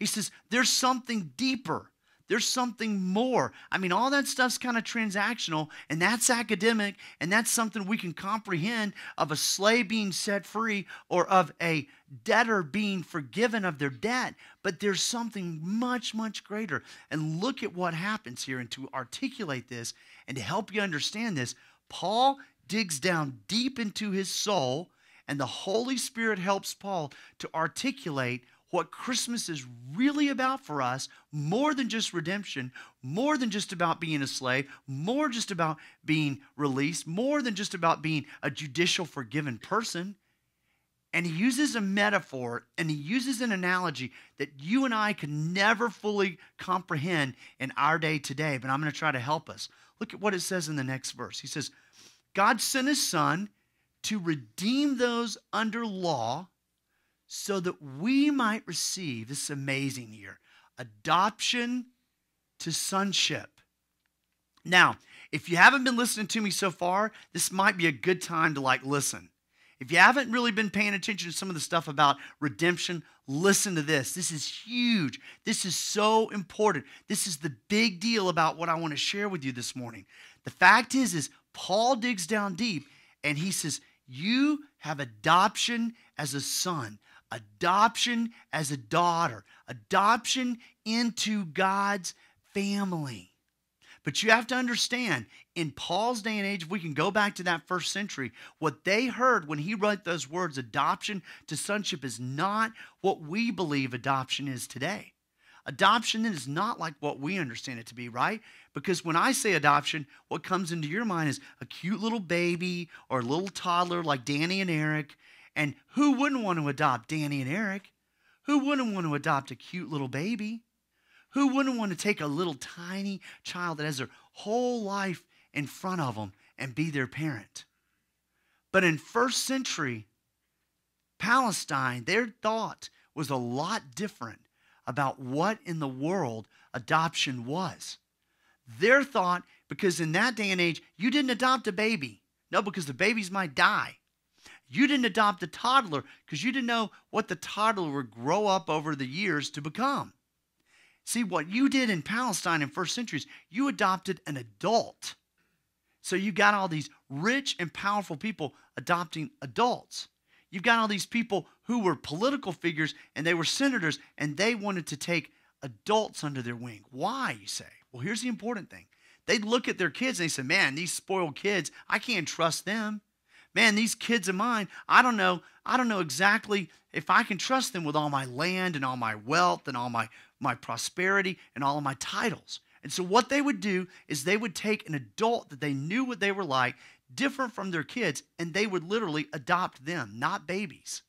He says, there's something deeper. There's something more. I mean, all that stuff's kind of transactional, and that's academic, and that's something we can comprehend of a slave being set free or of a debtor being forgiven of their debt. But there's something much, much greater. And look at what happens here. And to articulate this and to help you understand this, Paul digs down deep into his soul, and the Holy Spirit helps Paul to articulate what Christmas is really about for us, more than just redemption, more than just about being a slave, more just about being released, more than just about being a judicial forgiven person. And he uses a metaphor and he uses an analogy that you and I can never fully comprehend in our day today, but I'm going to try to help us. Look at what it says in the next verse. He says, God sent his son to redeem those under law so that we might receive, this is amazing here, adoption to sonship. Now, if you haven't been listening to me so far, this might be a good time to listen. If you haven't really been paying attention to some of the stuff about redemption, listen to this. This is huge. This is so important. This is the big deal about what I want to share with you this morning. The fact is Paul digs down deep and he says, you have adoption as a son, adoption as a daughter, adoption into God's family. But you have to understand, in Paul's day and age, if we can go back to that first century, what they heard when he wrote those words, adoption to sonship, is not what we believe adoption is today. Adoption is not like what we understand it to be, right? Because when I say adoption, what comes into your mind is a cute little baby or a little toddler like Danny and Eric. And who wouldn't want to adopt Danny and Eric? Who wouldn't want to adopt a cute little baby? Who wouldn't want to take a little tiny child that has their whole life in front of them and be their parent? But in first century Palestine, their thought was a lot different about what in the world adoption was. Their thought, because in that day and age, you didn't adopt a baby. No, because the babies might die. You didn't adopt a toddler because you didn't know what the toddler would grow up over the years to become. See, what you did in Palestine in first centuries, you adopted an adult. So you got all these rich and powerful people adopting adults. You've got all these people who were political figures and they were senators and they wanted to take adults under their wing. Why, you say? Well, here's the important thing. They'd look at their kids and they say, man, these spoiled kids, I can't trust them. Man, these kids of mine, I don't know exactly if I can trust them with all my land and all my wealth and all my prosperity and all of my titles. And so what they would do is they would take an adult that they knew what they were like, different from their kids, and they would literally adopt them, not babies.